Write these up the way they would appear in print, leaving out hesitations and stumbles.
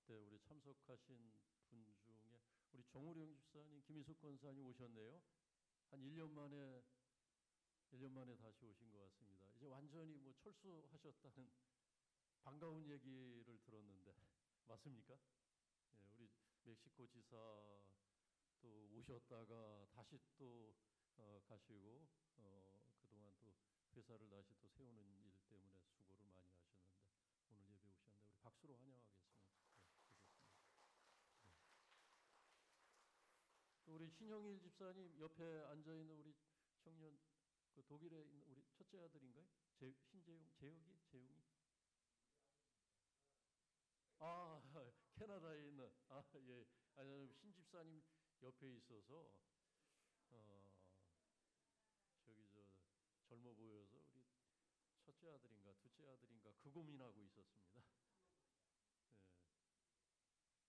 때 우리 참석하신 분 중에 우리 정우령 집사님, 김희숙 권사님 오셨네요. 한 1년 만에 다시 오신 것 같습니다. 이제 완전히 뭐 철수하셨다는 반가운 얘기를 들었는데 맞습니까? 예, 우리 멕시코 지사 또 오셨다가 다시 또 가시고 그동안 또 회사를 다시 또 세우는 일 때문에 수고를 많이 하셨는데 오늘 예배 오셨는데 우리 박수로 환영하겠습니다. 네, 되겠습니다. 네. 또 우리 신영일 집사님 옆에 앉아 있는 우리 청년 그 독일에 있는 우리 첫째 아들인가요? 신재용, 재용이? 캐나다에 있는 예, 신 집사님 옆에 있어서 저기 젊어 보여서 우리 첫째 아들인가 둘째 아들인가 그 고민하고 있었습니다. 예.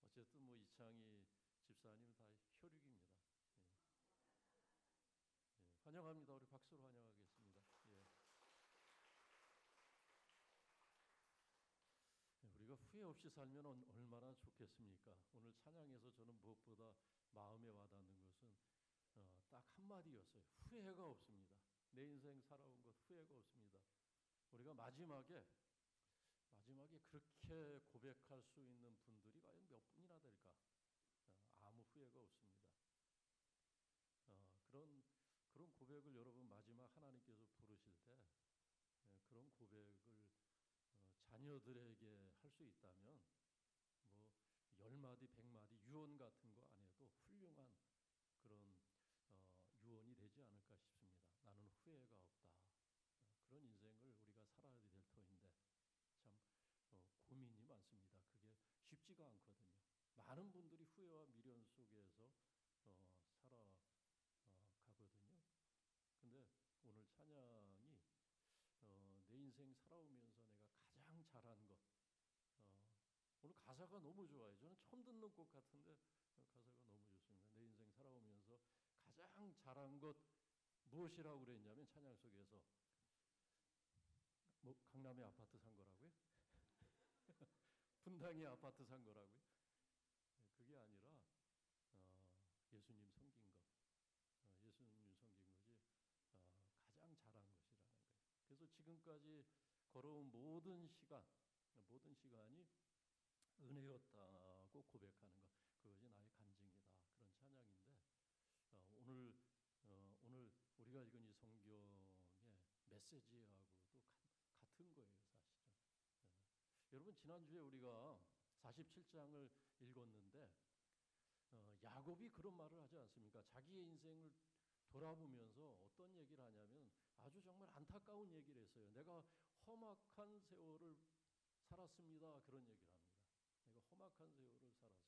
어쨌든 뭐 이창희 집사님 다 혈육입니다. 예. 예. 환영합니다. 우리 박수로 환영하겠습니다. 예. 우리가 후회 없이 살면 얼마나 좋겠습니까? 오늘 찬양에서 저는 무엇보다 마음에 와닿는 것은 딱 한마디였어요. 후회가 없습니다. 내 인생 살아온 것 후회가 없습니다. 우리가 마지막에 그렇게 고백할 수 있는 분들이 과연 몇 분이나 될까? 아무 후회가 없습니다. 그런 고백을 여러분 마지막 하나님께서 부르실 때 그런 고백을 자녀들에게 할 수 있다면 뭐 10마디 100마디 유언 같은 거 안 해도 훌륭한 그런 유언이 되지 않을까 싶습니다. 나는 후회가 없다. 그런 인생을 우리가 살아야 될 터인데 참 고민이 많습니다. 그게 쉽지가 않거든요. 많은 분들이 후회와 미련 속에서 살아가거든요. 근데 오늘 찬양이 내 인생 살아오면서 내가 가장 잘한 것 오늘 가사가 너무 좋아요. 저는 처음 듣는 곡 같은데 가사가 너무 좋습니다. 내 인생 살아오면서 가장 잘한 것 무엇이라고 그랬냐면 찬양 속에서 뭐 강남에 아파트 산 거라고요? 분당에 아파트 산 거라고요? 그게 아니라 예수님 섬긴 것, 예수님 섬긴 것이 가장 잘한 것이라는 거예요. 그래서 지금까지 걸어온 모든 시간이 은혜였다고 고백하는 것, 그것이 나의 간증이다. 그런 찬양인데 오늘 우리가 읽은 이 성경의 메시지하고도 같은 거예요, 사실은. 여러분 지난주에 우리가 47장을 읽었는데 야곱이 그런 말을 하지 않습니까? 자기의 인생을 돌아보면서 어떤 얘기를 하냐면 아주 정말 안타까운 얘기를 했어요. 내가 험악한 세월을 살았습니다. 그런 얘기를 합니다. 내가 험악한 세월을 살았습니다.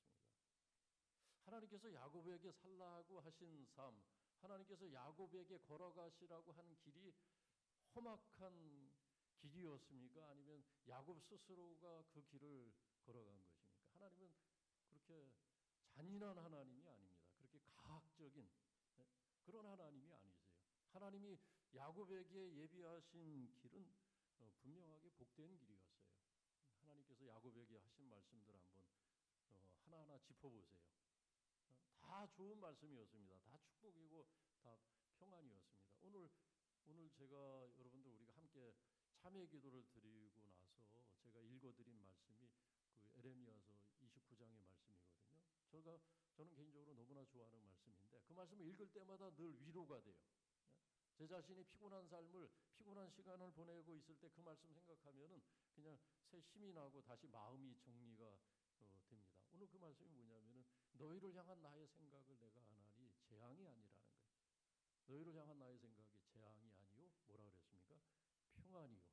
하나님께서 야곱에게 살라고 하신 삶, 하나님께서 야곱에게 걸어가시라고 한 길이 험악한 길이었습니까? 아니면 야곱 스스로가 그 길을 걸어간 것입니까? 하나님은 그렇게 잔인한 하나님이 아닙니다. 그렇게 가학적인 그런 하나님이 아니세요. 하나님이 야곱에게 예비하신 길은 분명하게 복된 길이었어요. 하나님께서 야곱에게 하신 말씀들 한번 하나하나 짚어보세요. 다 좋은 말씀이었습니다. 다 축복이고 다 평안이었습니다. 오늘 제가 여러분들 우리가 함께 참회 기도를 드리고 나서 제가 읽어드린 말씀이 그 에레미야서 29장의 말씀이거든요. 저는 개인적으로 너무나 좋아하는 말씀인데 그 말씀을 읽을 때마다 늘 위로가 돼요. 제 자신이 피곤한 시간을 보내고 있을 때 그 말씀 생각하면은 그냥 새 힘이 나고 다시 마음이 정리가 됩니다. 오늘 그 말씀이 뭐냐면은 너희를 향한 나의 생각을 내가 아나니 재앙이 아니라는 거예요. 너희를 향한 나의 생각이 재앙이 아니요 뭐라 그랬습니까? 평안이요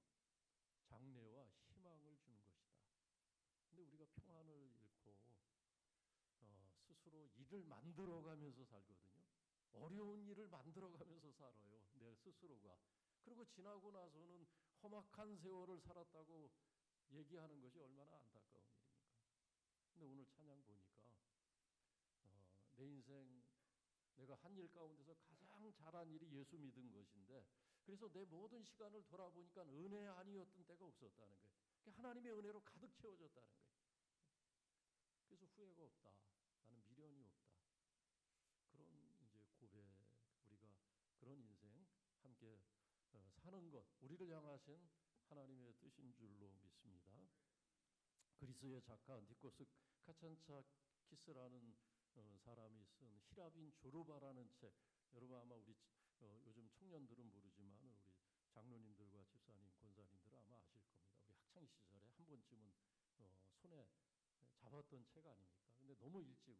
장래와 희망을 주는 것이다. 근데 우리가 평안을 잃고 스스로 일을 만들어가면서 살거든요. 어려운 일을 만들어가면서 살아요. 내 스스로가. 그리고 지나고 나서는 험악한 세월을 살았다고 얘기하는 것이 얼마나 안타까운 일입니까? 근데 오늘 찬양 보니까 내 인생 내가 한 일 가운데서 가장 잘한 일이 예수 믿은 것인데 그래서 내 모든 시간을 돌아보니까 은혜 아니었던 때가 없었다는 거예요. 하나님의 은혜로 가득 채워졌다는 거예요. 후회가 없다. 나는 미련이 없다. 그런 이제 고백, 우리가 그런 인생 함께 사는 것, 우리를 향하신 하나님의 뜻인 줄로 믿습니다. 그리스의 작가 니코스 카찬차키스라는 사람이 쓴 히라빈 조르바라는 책, 여러분 아마 우리 요즘 청년들은 모르지만 우리 장로님들과 집사님, 권사님들은 아마 아실 겁니다. 우리 학창 시절에 한 번쯤은 손에 잡았던 책 아닙니까? 근데 너무 일찍,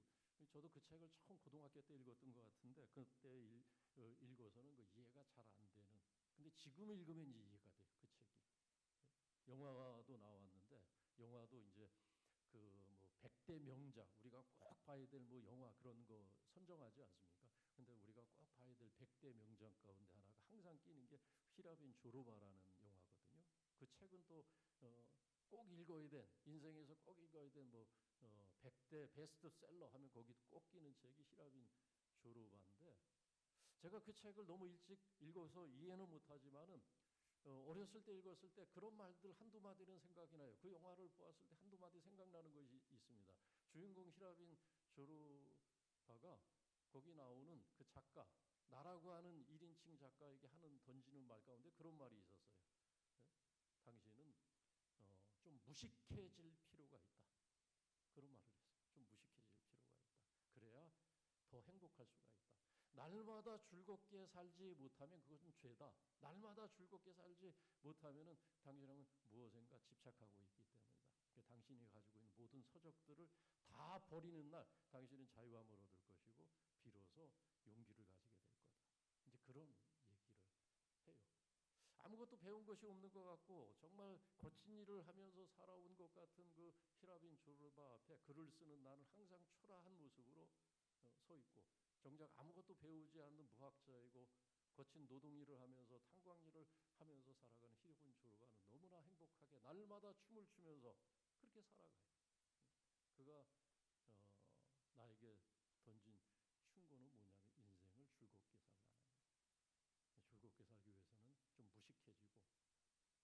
저도 그 책을 처음 고등학교 때 읽었던 것 같은데 그때 읽어서는 그 이해가 잘 안 되는. 근데 지금 읽으면 이제 이해가 돼요. 그 책이. 영화도 나왔는데 영화도 이제 그 뭐 100대 명작, 우리가 꼭 봐야 될 뭐 영화 그런 거 선정하지 않습니까? 근데 우리가 꼭 봐야 될 100대 명작 가운데 하나가 항상 끼는 게 히라빈 조르바라는 영화거든요. 그 책은 또 꼭 읽어야 된, 인생에서 꼭 읽어야 된 뭐 100대 베스트셀러 하면 거기 꼭 끼는 책이 히라빈 조르바인데, 제가 그 책을 너무 일찍 읽어서 이해는 못하지만은 어렸을 때 읽었을 때 그런 말들 한두 마디는 생각이 나요. 그 영화를 보았을 때 한두 마디 생각나는 것이 있습니다. 주인공 히라빈 조르바가 거기 나오는 그 작가, 나라고 하는 1인칭 작가에게 하는 던지는 말 가운데 그런 말이 있었어요. 당신은 좀 무식해질 필요가 있다. 그런 말을 했어요. 좀 무식해질 필요가 있다. 그래야 더 행복할 수가 있다. 날마다 즐겁게 살지 못하면 그것은 죄다. 날마다 즐겁게 살지 못하면 당신은 무엇인가 집착하고 있기 때문이다. 당신이 가지고 있는 모든 서적들을 다 버리는 날 당신은 자유함을 얻을 것이고 비로소 용기를 가지게 될 거다. 이제 그런 얘기를 해요. 아무것도 배운 것이 없는 것 같고 정말 거친 일을 하면서 살아온 것 같은 그 히라빈 조르바 앞에 글을 쓰는 나는 항상 초라한 모습으로 서 있고, 정작 아무것도 배우지 않는 무학자이고 거친 노동 일을 하면서 탄광 일을 하면서 살아가는 히라빈 조르바는 너무나 행복하게 날마다 춤을 추면서 그렇게 살아가요. 그가 나에게 던진 충고는 뭐냐면 인생을 즐겁게 살라는 거예요. 즐겁게 살기 위해서는 좀 무식해지고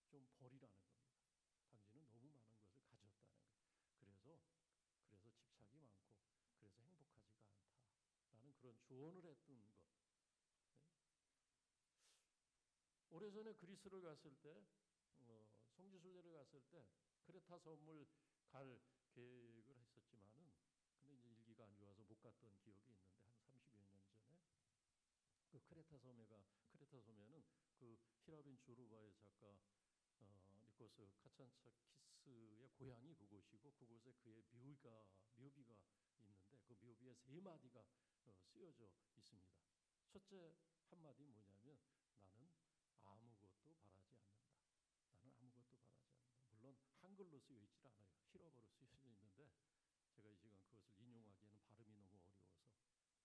좀 버리라는 겁니다. 당신은 너무 많은 것을 가졌다는 거예요. 그래서 집착이 많고 그래서 행복하지가 않다라는 그런 조언을 했던 것. 오래전에 그리스를 갔을 때 성지순례를 갔을 때 크레타 섬을 갈 계획을 했었지만은 근데 이제 일기가 안 좋아서 못 갔던 기억이 있는데 한 30여 년 전에 그 크레타 섬에는 그 히라빈 조르바의 작가 니코스 카찬차키스의 고향이 그곳이고 그곳에 그의 묘비가 있는데 그 묘비에 3마디가 쓰여져 있습니다. 첫째 한마디 뭐냐면 나는 아무것도 바라지 않는다. 나는 아무것도 바라지 않는다. 물론 한글로 쓰여 있질 않아요. 히라버로 쓰여져 있는데 제가 이 시간 그것을 인용하기에는 발음이 너무 어려워서 그런 말이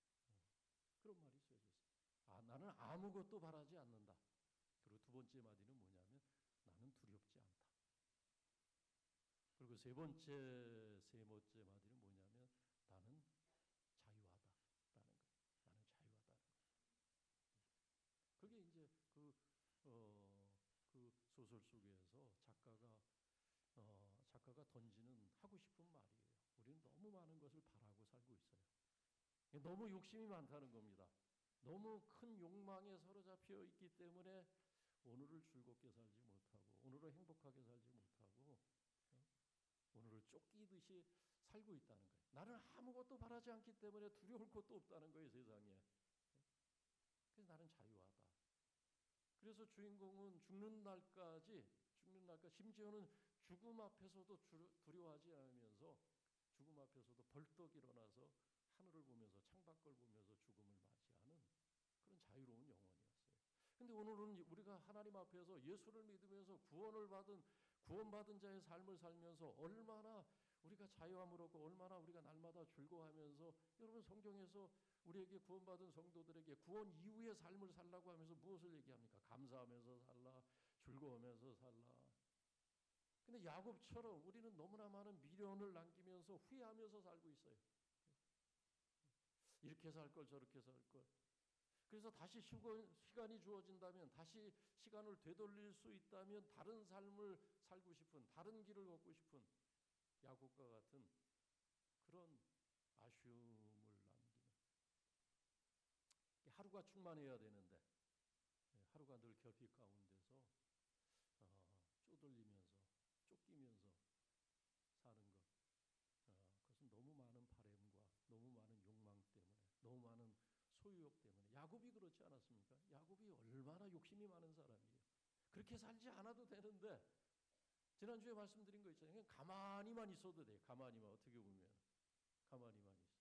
쓰여져 있어요. 나는 아무것도 바라지 않는다. 그리고 두 번째 마디는 뭐냐면 나는 두렵지 않다. 그리고 세 번째 마디는 뭐냐면 나는 자유하다라는 거예요. 나는 자유하다는 거예요. 그게 이제 그 소설 속에서 작가가 던지는 하고 싶은 말이에요. 우리는 너무 많은 것을 바라고 살고 있어요. 너무 욕심이 많다는 겁니다. 너무 큰 욕망에 사로잡혀 있기 때문에 오늘을 즐겁게 살지 못하고 오늘을 행복하게 살지 못하고 오늘을 쫓기듯이 살고 있다는 거예요. 나는 아무것도 바라지 않기 때문에 두려울 것도 없다는 거예요, 세상에. 그래서 나는 자유하다. 그래서 주인공은 죽는 날까지 심지어는 죽음 앞에서도 두려워하지 않으면서 죽음 앞에서도 벌떡 일어나서 하늘을 보면서 창밖을 보면서 죽음을 맞이하는 그런 자유로운 영혼이었어요. 근데 오늘은 우리가 하나님 앞에서 예수를 믿으면서 구원받은 자의 삶을 살면서 얼마나 우리가 자유함을 얻고 얼마나 우리가 날마다 즐거워하면서, 여러분 성경에서 우리에게 구원받은 성도들에게 구원 이후의 삶을 살라고 하면서 무엇을 얘기합니까? 감사하면서 살라, 즐거워하면서 살라. 근데 야곱처럼 우리는 너무나 많은 미련을 남기면서 후회하면서 살고 있어요. 이렇게 살 걸 저렇게 살 걸. 그래서 다시 시간이 주어진다면, 다시 시간을 되돌릴 수 있다면 다른 삶을 살고 싶은, 다른 길을 걷고 싶은 야곱과 같은 그런 아쉬움을 남기는, 하루가 충만해야 되는데 하루가 늘 결핍 가운데서 쪼들리면서 쫓기면서 사는 것, 그것은 너무 많은 바램과 너무 많은 욕망 때문에, 너무 많은 소유욕 때문에. 야곱이 그렇지 않았습니까? 야곱이 얼마나 욕심이 많은 사람이에요. 그렇게 살지 않아도 되는데, 지난주에 말씀드린 거 있잖아요. 그냥 가만히만 있어도 돼요. 가만히만, 어떻게 보면 가만히만 있어도.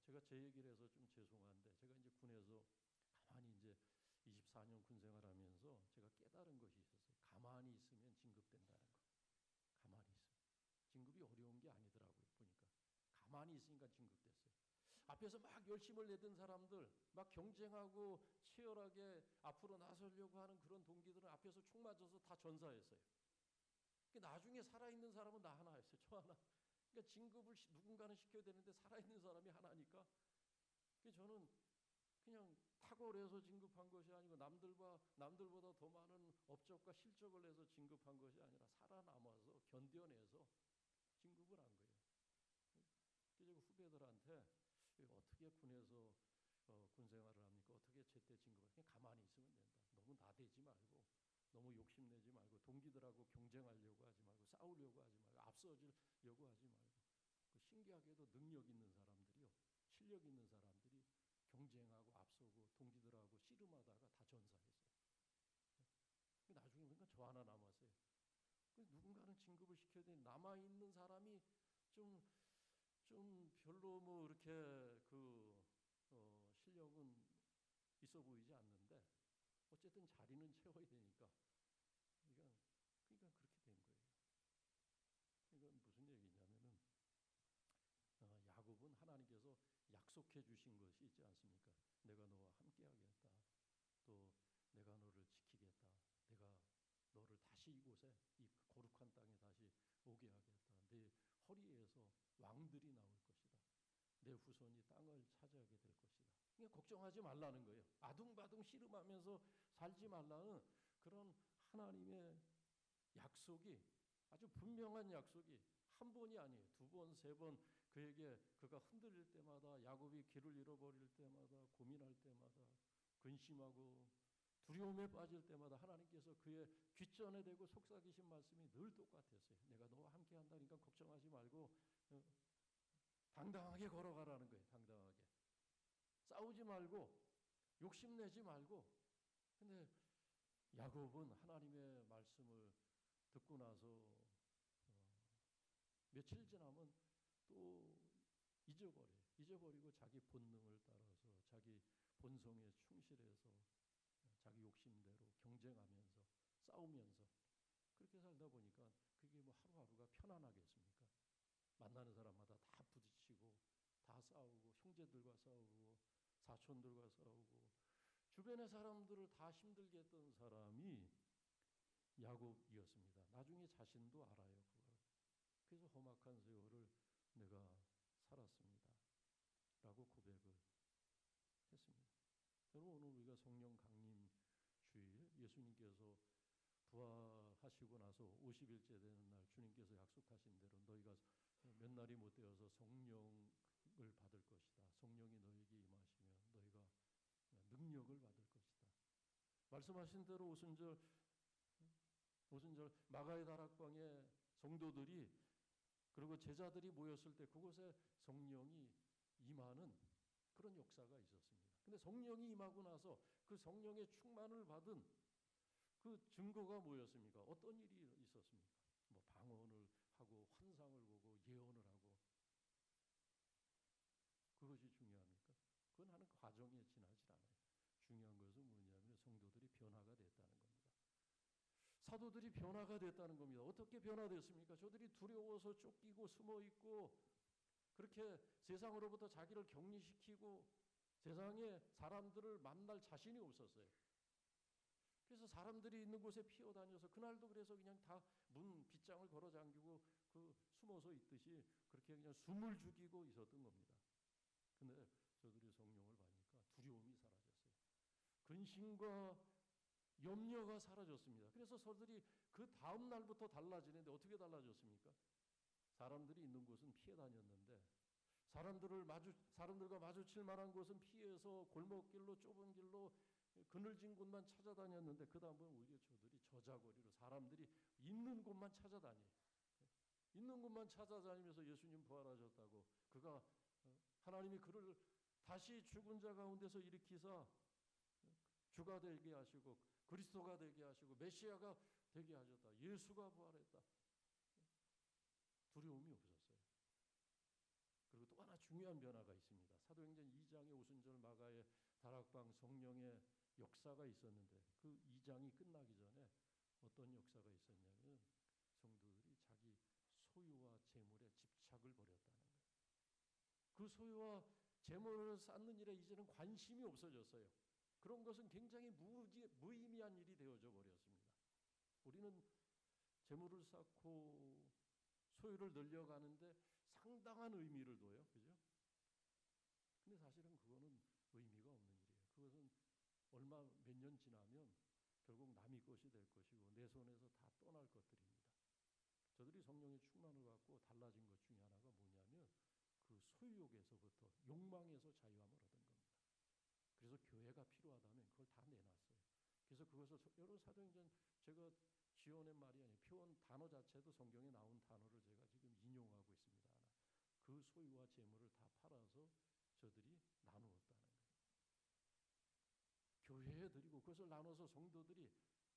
제가 제 얘기를 해서 좀 죄송한데, 제가 이제 군에서 가만히 이제 24년 군 생활하면서 제가 깨달은 것이 있었어요. 가만히 있으면 진급된다는 거. 가만히 있으면. 진급이 어려운 게 아니더라고요, 보니까. 가만히 있으니까 진급됐어요. 앞에서 막 열심을 내던 사람들, 막 경쟁하고 치열하게 앞으로 나서려고 하는 그런 동기들은 앞에서 총 맞아서 다 전사했어요. 나중에 살아있는 사람은 나 하나였어요, 저 하나. 그러니까 진급을 누군가는 시켜야 되는데 살아있는 사람이 하나니까. 저는 그냥 탁월해서 진급한 것이 아니고 남들보다 더 많은 업적과 실적을 내서 진급한 것이 아니라 살아남아서 견뎌내서 진급을 한 거예요. 그래서 후배들한테 어떻게 군에서 군 생활을 합니까? 어떻게 제때 진급을? 그냥 가만히 있으면 된다. 너무 나대지 말고, 너무 욕심내지 말고, 동기들하고 경쟁하려고 하지 말고, 싸우려고 하지 말고, 앞서지려고 하지 말고. 신기하게도 능력 있는 사람들이요, 실력 있는 사람들이 경쟁하고 앞서고 동기들하고 씨름하다가 다 전사했어요. 나중에 보니까 저 하나 남았어요. 누군가는 진급을 시켜야 되니 남아있는 사람이 좀 별로 뭐 이렇게 실력은 있어 보이지 않는데 어쨌든 자리는 채워야 되니까, 그러니까 그렇게 된 거예요. 이건 무슨 얘기냐면은, 야곱은 하나님께서 약속해 주신 것이 있지 않습니까? 내가 너와 함께 하겠다. 또 내가 너를 지키겠다. 내가 너를 다시 이곳에, 이 거룩한 땅에 다시 오게 하겠다. 내 허리에서 왕들이 나올 것이다. 내 후손이 땅을 차지하게 될 것이다. 그러니까 걱정하지 말라는 거예요. 아둥바둥 씨름하면서 살지 말라는 그런 하나님의 약속이, 아주 분명한 약속이 한 번이 아니에요. 두 번, 세 번 그에게, 그가 흔들릴 때마다, 야곱이 길을 잃어버릴 때마다, 고민할 때마다, 근심하고 두려움에 빠질 때마다 하나님께서 그의 귓전에 대고 속삭이신 말씀이 늘 똑같았어요. 내가 너와 함께 한다니까 걱정하지 말고 당당하게 걸어가라는 거예요. 당당하게. 싸우지 말고 욕심내지 말고. 근데 야곱은 하나님의 말씀을 듣고 나서 며칠 지나면 또 잊어버리고 자기 본능을 따라서 자기 본성에 충실해서 자기 욕심대로 경쟁하면서 싸우면서 그렇게 살다 보니까 그게 뭐 하루하루가 편안하겠습니까? 만나는 사람마다 다 부딪히고 다 싸우고, 형제들과 싸우고 사촌들과 싸우고, 주변의 사람들을 다 힘들게 했던 사람이 야곱이었습니다. 나중에 자신도 알아요, 그걸. 그래서 험악한 세월을 내가 살았습니다 라고 고백을 했습니다. 여러분, 오늘 우리가 성령 강림 주일, 예수님께서 부활하시고 나서 50일째 되는 날 주님께서 약속하신 대로 너희가 몇 날이 못 되어서 성령을 받을 것이다. 성령이 너희에게 임하시면 너희가 능력을 받을 것이다. 말씀하신 대로 오순절 마가의 다락방에 성도들이, 그리고 제자들이 모였을 때 그곳에 성령이 임하는 그런 역사가 있었습니다. 근데 성령이 임하고 나서 그 성령의 충만을 받은 그 증거가 뭐였습니까? 어떤 일이 있었습니까? 뭐 방언을 하고 환상을 보고 예언을 하고, 그것이 중요합니까? 그건 하는 과정에 지나질 않아요. 중요한 것은 뭐냐면 성도들이 변화가 됐다는 겁니다. 사도들이 변화가 됐다는 겁니다. 어떻게 변화됐습니까? 저들이 두려워서 쫓기고 숨어있고 그렇게 세상으로부터 자기를 격리시키고 세상에 사람들을 만날 자신이 없었어요. 그래서 사람들이 있는 곳에 피어다녀서, 그날도 그래서 그냥 다 문 빗장을 걸어 잠기고 숨어서 있듯이 그렇게 그냥 숨을 죽이고 있었던 겁니다. 근데 저들이 성령을 받으니까 두려움이 사라졌어요. 근심과 염려가 사라졌습니다. 그래서 서들이 그 다음 날부터 달라지는데 어떻게 달라졌습니까? 사람들이 있는 곳은 피해 다녔는데 사람들과 마주칠 만한 곳은 피해서 골목길로 좁은 길로 그늘진 곳만 찾아다녔는데 그 다음은 오히려 저들이 저자거리로 사람들이 있는 곳만 찾아다녀요. 있는 곳만 찾아다니면서 예수님 부활하셨다고 그가 하나님이 그를 다시 죽은 자 가운데서 일으키사 주가 되게 하시고 그리스도가 되게 하시고 메시아가 되게 하셨다. 예수가 부활했다. 두려움이 없었어요. 그리고 또 하나 중요한 변화가 있습니다. 사도행전 2장의 오순절 마가의 다락방 성령의 역사가 있었는데 그 2장이 끝나기 전에 어떤 역사가 있었냐면 성도들이 자기 소유와 재물에 집착을 벌였다는 거예요. 그 소유와 재물을 쌓는 일에 이제는 관심이 없어졌어요. 그런 것은 굉장히 무의미한 일이 되어져 버렸습니다. 우리는 재물을 쌓고 소유를 늘려가는데 상당한 의미를 둬요. 그죠? 근데 사실은 그거는 의미가 없는 일이에요. 그것은 얼마 몇 년 지나면 결국 남의 것이 될 것이고 내 손에서 다 떠날 것들입니다. 저들이 성령의 충만을 받고 달라진 것 중에 하나가 뭐냐면 그 소유욕에서부터 욕망에서 자유함을 얻은 겁니다. 그래서 교회가 필요하다면 그걸 다 내놨어요. 그래서 그것을 여러분 사도행전 제가 지어낸 말이 아니에요. 표현 단어 자체도 성경에 나온 단어를 제가 지금 인용하고 있습니다. 그 소유와 재물을 다 팔아서 저들이 나누었다는 거예요. 교회에 드리고 그것을 나눠서 성도들이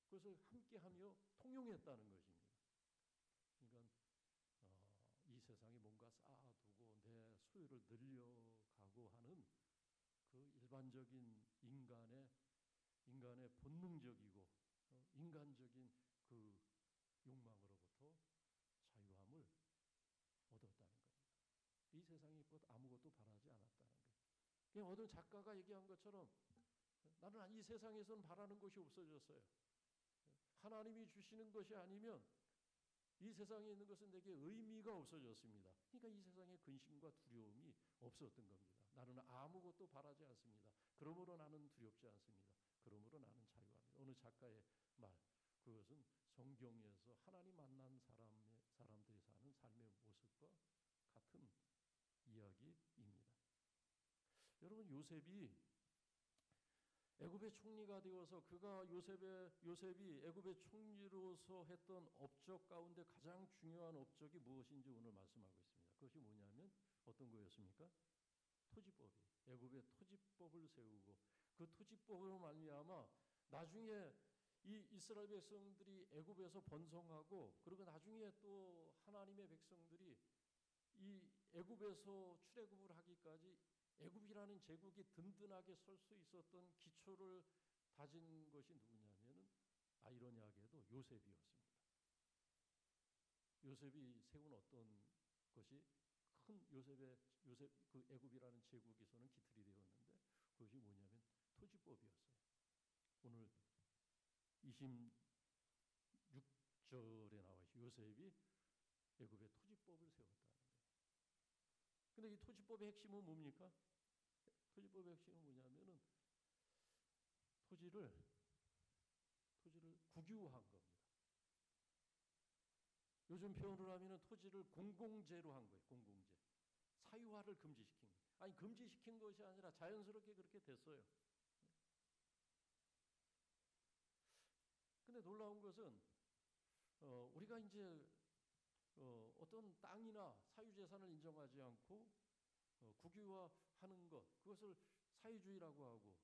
그것을 함께하며 통용했다는 것입니다. 그러니까 이 세상에 뭔가 쌓아두고 내 소유를 늘려가고 하는 그 일반적인 인간의 본능적이고 인간적인 그 욕망으로부터 자유함을 얻었다는 겁니다. 이 세상에 아무것도 바라지 않았다는 거예요. 그냥 어떤 작가가 얘기한 것처럼 나는 이 세상에서는 바라는 것이 없어졌어요. 하나님이 주시는 것이 아니면 이 세상에 있는 것은 내게 의미가 없어졌습니다. 그러니까 이 세상에 근심과 두려움이 없었던 겁니다. 나는 아무것도 바라지 않습니다. 그러므로 나는 두렵지 않습니다. 그러므로 나는 자유합니다. 어느 작가의 말, 그것은 성경에서 하나님 만난 사람들이 사는 삶의 모습과 같은 이야기입니다. 여러분 요셉이 애굽의 총리가 되어서 그가 요셉이 애굽의 총리로서 했던 업적 가운데 가장 중요한 업적이 무엇인지 오늘 말씀하고 있습니다. 그것이 뭐냐면 어떤 거였습니까? 토지법이 애굽의 토지법을 세우고 그 토지법으로 말미암아 나중에 이 이스라엘 백성들이 애굽에서 번성하고 그리고 나중에 또 하나님의 백성들이 이 애굽에서 출애굽을 하기까지 애굽이라는 제국이 든든하게 설 수 있었던 기초를 다진 것이 누구냐면은 아이러니하게도 요셉이었습니다. 요셉이 세운 어떤 것이 큰 요셉 그 애굽이라는 제국에서는 기틀이 되었는데 그것이 뭐냐면 토지법이었어요. 오늘 26절에 나와 있어요. 요셉이 애굽의 토지법을 세웠다는 거예요. 근데 이 토지법의 핵심은 뭡니까? 토지법의 핵심은 뭐냐면은 토지를 국유화한 겁니다. 요즘 표현으로 하면은 토지를 공공재로 한 거예요. 공공재. 사유화를 금지시킨 거예요. 아니 금지시킨 것이 아니라 자연스럽게 그렇게 됐어요. 근데 놀라운 것은 우리가 이제 어떤 땅이나 사유재산을 인정하지 않고 국유화하는 것, 그것을 사회주의라고 하고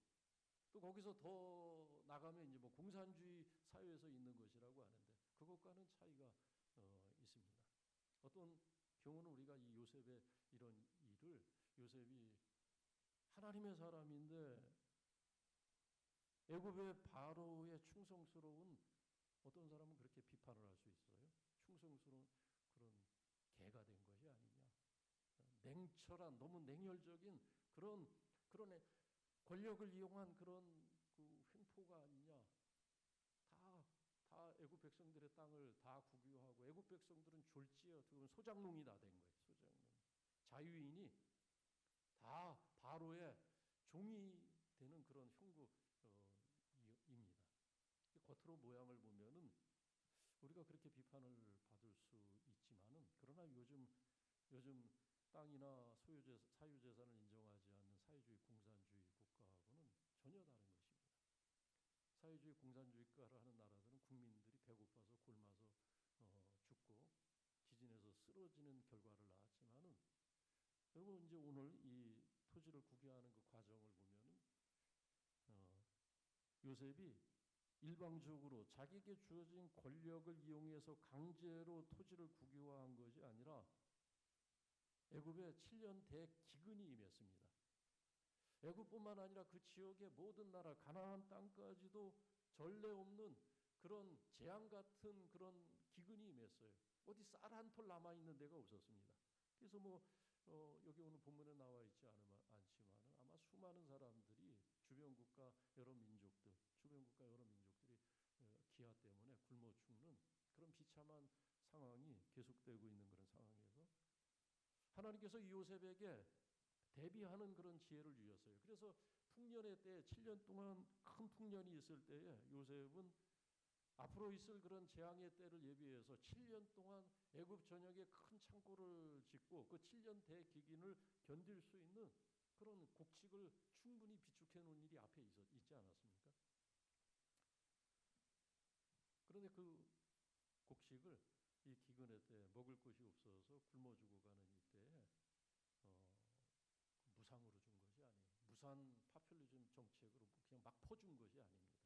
또 거기서 더 나가면 이제 뭐 공산주의 사회에서 있는 것이라고 하는데 그것과는 차이가 있습니다. 어떤 경우는 우리가 이 요셉의 이런 일을 요셉이 하나님의 사람인데 애굽의 바로의 충성스러운 어떤 사람은 그렇게 비판을 할 수 있어요. 충성스러운 그런 개가 된 것이 아니냐. 냉철한 너무 냉혈적인 그런 권력을 이용한 그런 그 횡포가 아니냐. 다 애굽 백성들의 땅을 다 국유하고 애굽 백성들은 졸지에 어떻게 보면 소작농이 다 된 거예요. 소작농. 자유인이 다 바로의 종이 되는 그런 형국입니다. 겉으로 모양을 보면은 우리가 그렇게 비판을 받을 수 있지만은, 그러나 요즘 땅이나 사유재산을 인정하지 않는 사회주의 공산주의 국가하고는 전혀 다른 것입니다. 사회주의 공산주의가를 하는 나라들은 국민들이 배고파서 굶어서 죽고 지진에서 쓰러지는 결과를 낳았지만은, 여러분 이제 오늘 이 토지를 국유화하는 그 과정을 보면은 요셉이 일방적으로 자기에게 주어진 권력을 이용해서 강제로 토지를 국유화한 것이 아니라 애굽에 7년 대기근이 임했습니다. 애굽뿐만 아니라 그 지역의 모든 나라 가나안 땅까지도 전례 없는 그런 재앙 같은 그런 기근이 임했어요. 어디 쌀 한 톨 남아 있는 데가 없었습니다. 그래서 여기 오늘 본문에 나와 있지 않지만 아마 수많은 사람들이 주변 국가 여러 민족들이 기아 때문에 굶어 죽는 그런 비참한 상황이 계속되고 있는 그런 상황에서 하나님께서 요셉에게 대비하는 그런 지혜를 주셨어요. 그래서 풍년의 때 7년 동안 큰 풍년이 있을 때에 요셉은 앞으로 있을 그런 재앙의 때를 예비해서 7년 동안 애굽 전역에 큰 창고를 짓고 그 7년 대기근을 견딜 수 있는 그런 곡식을 충분히 비축해 놓은 일이 앞에 있지 않았습니까? 그런데 그 곡식을 이 기근의 때 먹을 것이 없어서 굶어 죽어가는 이때에 무상으로 준 것이 아니에요. 무산 파퓰리즘 정책으로 그냥 막 퍼준 것이 아닙니다.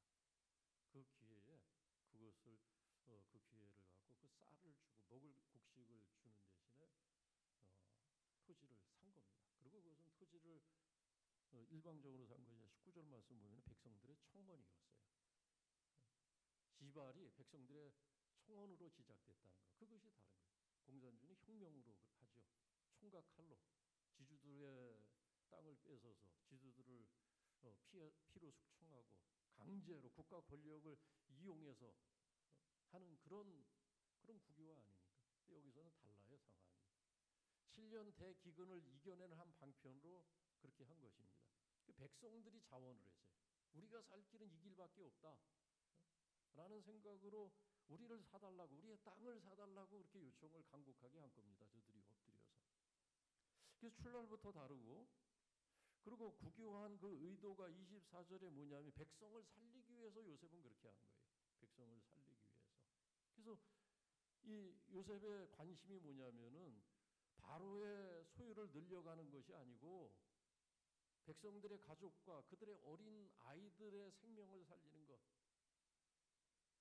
그 기회에 그 기회를 갖고 그 쌀을 주고 먹을 곡식을 주는 대신에 토지를 산 겁니다. 그리고 그것은 토지를 일방적으로 산 것이 아니라 19절 말씀 보면 백성들의 청원이었어요. 지발이 백성들의 청원으로 지작됐다는 것. 그것이 다른 거예요. 공산주의는 혁명으로 하죠. 총과 칼로 지주들의 땅을 뺏어서 지주들을 피로 숙청하고 강제로 국가 권력을 이용해서 하는 그런 국유화 아닙니까? 여기서는 달라요, 상황이. 7년 대기근을 이겨내는 한 방편으로 그렇게 한 것입니다. 그 백성들이 자원을 했어요. 우리가 살 길은 이 길밖에 없다 라는 생각으로 우리를 사달라고, 우리의 땅을 사달라고 그렇게 요청을 간곡하게 한 겁니다. 저들이 엎드려서. 그래서 출발부터 다르고, 그리고 국유화한 그 의도가 24절에 뭐냐면 백성을 살리기 위해서 요셉은 그렇게 한 거예요. 백성을 살리기 위해서. 그래서 이 요셉의 관심이 뭐냐면은 바로의 소유를 늘려가는 것이 아니고 백성들의 가족과 그들의 어린 아이들의 생명을 살리는 것.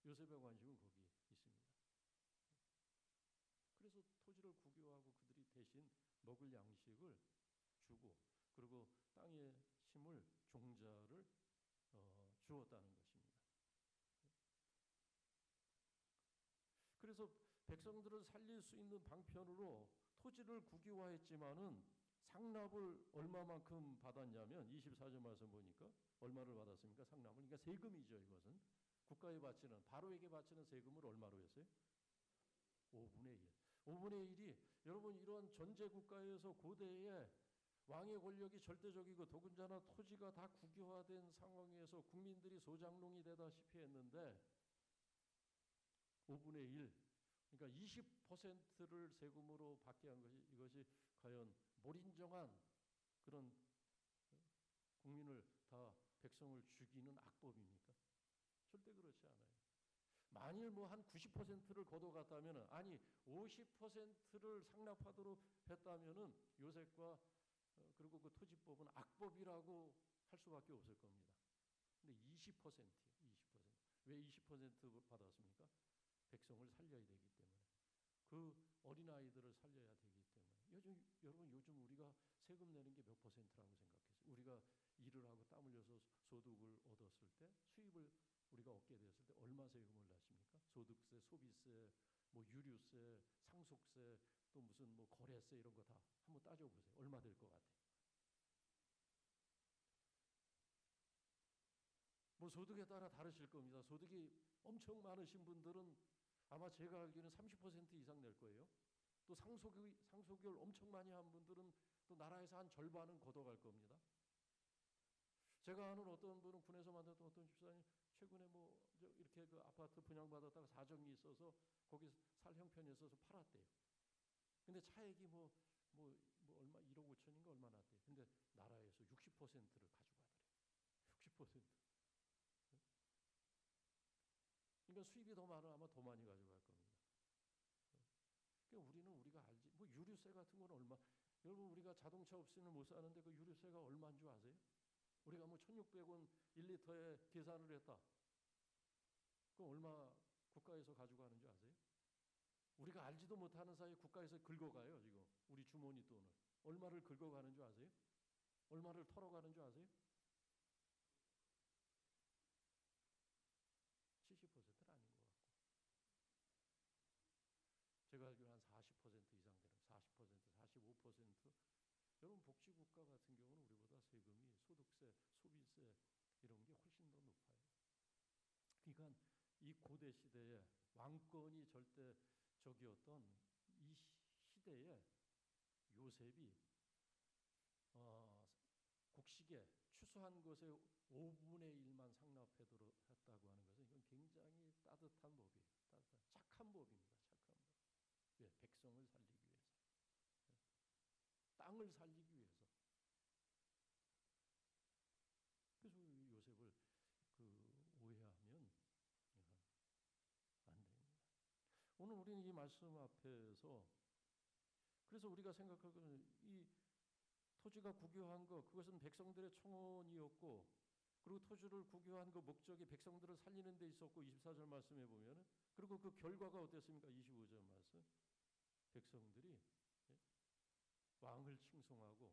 요셉의 관심은 거기 있습니다. 그래서 토지를 국유화하고 그들이 대신 먹을 양식을 주고, 그리고 땅에 심을 종자를 주었다는 것입니다. 그래서 백성들을 살릴 수 있는 방편으로 토지를 국유화했지만은 상납을 얼마만큼 받았냐면 24절 말씀 보니까 얼마를 받았습니까? 상납을. 그러니까 세금이죠. 이것은 국가에 바치는, 바로에게 바치는 세금을 얼마로 했어요? 5분의 1. 5분의 1이 여러분 이런 전제 국가에서 고대에 왕의 권력이 절대적이고 더군다나 토지가 다 국유화된 상황에서 국민들이 소장농이 되다시피 했는데 5분의 1, 그러니까 20%를 세금으로 받게 한 것이, 이것이 과연 몰인정한 그런 국민을 다 백성을 죽이는 악법입니까? 절대 그렇지 않아요. 만일 한 90%를 걷어갔다면, 아니 50%를 상납하도록 했다면은 요셉과 그리고 그 토지법은 악법이라고 할 수밖에 없을 겁니다. 근데 20%예요. 20%. 왜 20% 받았습니까? 백성을 살려야 되기 때문에, 그 어린아이들을 살려야 되기 때문에. 여러분 요즘 우리가 세금 내는 게 몇 퍼센트라고 생각했어요? 우리가 일을 하고 땀 흘려서 소득을 얻었을 때, 수입을 우리가 얻게 되었을 때 얼마 세금을 냈습니까? 소득세, 소비세, 유류세, 상속세, 또 무슨 거래세 이런 거 다 한번 따져보세요. 얼마 될 것 같아요? 소득에 따라 다르실 겁니다. 소득이 엄청 많으신 분들은 아마 제가 알기로는 30% 이상 낼 거예요. 또 상속을 엄청 많이 한 분들은 또 나라에서 한 절반은 걷어갈 겁니다. 제가 아는 어떤 분은 군에서 만났던 어떤 집사님 최근에 뭐 이렇게 그 아파트 분양받았다가 사정이 있어서 거기 살 형편이 있어서 팔았대요. 근데 차액이 뭐 얼마 1억 5천인가 얼마 났대요. 근데 나라에서 60%를 가져가더래요. 60%. 그러니까 수입이 더 많으면 아마 더 많이 가져갈 겁니다. 그러니까 우리는 우리가 알지. 뭐 유류세 같은 건 얼마? 여러분 우리가 자동차 없이는 못 사는데 그 유류세가 얼마인 줄 아세요? 우리가 뭐 1,600원 1리터에 계산을 했다. 그럼 얼마 국가에서 가져가는 줄 아세요? 우리가 알지도 못하는 사이에 국가에서 긁어가요. 지금 우리 주머니 돈을. 얼마를 긁어가는 줄 아세요? 얼마를 털어가는 줄 아세요? 70%는 아닌 것 같고 제가 알기로는 한 40% 이상 되는 40%, 45%. 여러분 복지국가 같은 경우는 우리보다 세금이 소득세, 소비세 이런 게 훨씬 더 높아요. 그러니까 이 고대 시대에 왕권이 절대적이었던 이 시대에 요셉이 곡식에 추수한 것의 5분의 1만 상납했다고 하는 것은 이건 굉장히 따뜻한 법이에요. 따뜻한 착한 법입니다. 착한 법. 왜? 백성을 살리기 위해서. 땅을 살리기 위해서. 그래서 요셉을 오해하면 안 됩니다. 오늘 우리는 이 말씀 앞에서 그래서 우리가 생각하기는 이 토지가 국유한 것 그것은 백성들의 청원이었고 그리고 토지를 국유한 그 목적이 백성들을 살리는 데 있었고 24절 말씀에 보면은 그리고 그 결과가 어땠습니까? 25절 말씀. 백성들이 왕을 칭송하고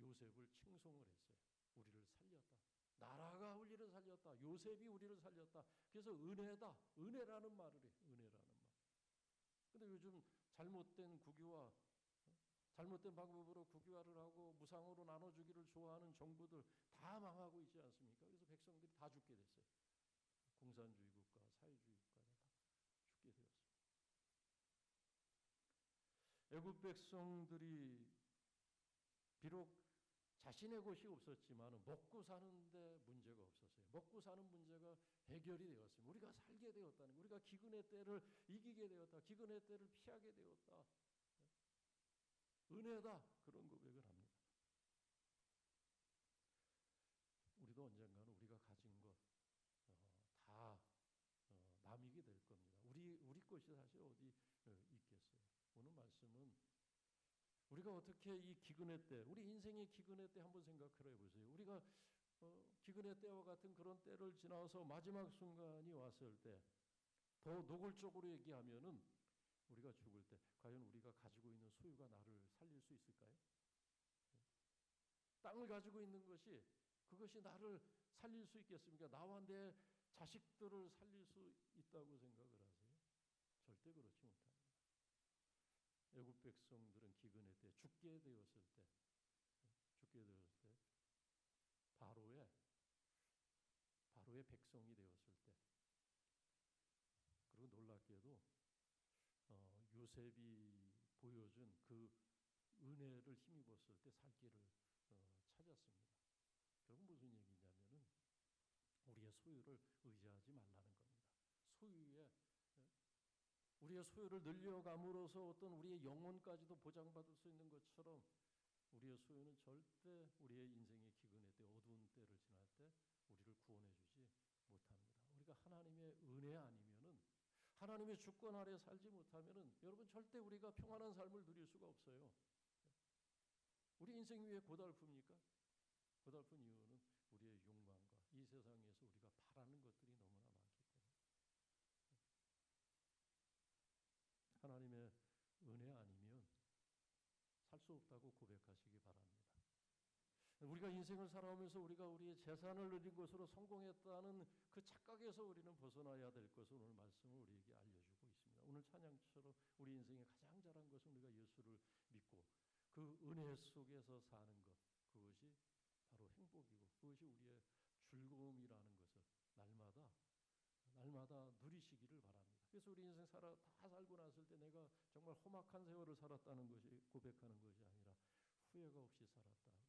요셉을 칭송을 했어요. 우리를 살렸다. 나라가 우리를 살렸다. 요셉이 우리를 살렸다. 그래서 은혜다. 은혜라는 말을 해요. 은혜라는 말. 근데 요즘 잘못된 국유화, 잘못된 방법으로 국유화를 하고 무상으로 나눠주기를 좋아하는 정부들 다 망하고 있지 않습니까? 그래서 백성들이 다 죽게 됐어요. 공산주의 국가, 사회주의 국가는 다 죽게 되었습니다. 애굽 백성들이 비록 자신의 곳이 없었지만 먹고 사는데 문제가 없었어요. 먹고 사는 문제가 해결이 되었습니다. 우리가 살게 되었다는 거. 우리가 기근의 때를 이기게 되었다. 기근의 때를 피하게 되었다. 은혜다. 그런 고백을 합니다. 우리도 언젠가는 우리가 가진 것 다 남이게 될 겁니다. 우리 것이 사실 어디 있겠어요. 오늘 말씀은 우리가 어떻게 이 기근의 때, 우리 인생의 기근의 때 한번 생각을 해보세요. 우리가 기근의 때와 같은 그런 때를 지나서 마지막 순간이 왔을 때 더 노골적으로 얘기하면은 우리가 죽을 때 과연 우리가 가지고 있는 소유가 나를 살릴 수 있을까요? 땅을 가지고 있는 것이 그것이 나를 살릴 수 있겠습니까? 나와 내 자식들을 살릴 수 있다고 생각을 하세요? 절대 그렇지 못합니다. 애굽 백성들은 기근의 때 죽게 되었을 때 바로의 백성이 되었을 때 그리고 놀랍게도 요셉이 보여준 그 은혜를 힘입었을 때 살 길을 찾았습니다. 결국 무슨 얘기냐면은 우리의 소유를 의지하지 말라는 겁니다. 우리의 소유를 늘려감으로써 어떤 우리의 영혼까지도 보장받을 수 있는 것처럼 우리의 소유는 절대 우리의 인생의 기근의 때 어두운 때를 지날 때 우리를 구원해 주지 못합니다. 우리가 하나님의 은혜 아니면은 하나님의 주권 아래 살지 못하면은 여러분 절대 우리가 평안한 삶을 누릴 수가 없어요. 우리 인생 위에 고달픕니까? 고달픈 이유는 우리의 욕망과 이 세상에서 우리가 바라는 것들이 너무나 많기 때문에 하나님의 은혜 아니면 살 수 없다고 고백하시기 바랍니다. 우리가 인생을 살아오면서 우리가 우리의 재산을 누린 것으로 성공했다는 그 착각에서 우리는 벗어나야 될 것을 오늘 말씀을 우리에게 알려주고 있습니다. 오늘 찬양처럼 우리 인생의 가장 잘한 것은 우리가 예수를 믿고 그 은혜 속에서 사는 것, 그것이 바로 행복이고 그것이 우리의 즐거움이라는 것을 날마다 누리시기를 바랍니다. 그래서 우리 인생 다 살고 났을 때 내가 정말 험악한 세월을 살았다는 것이 고백하는 것이 아니라 후회가 없이 살았다.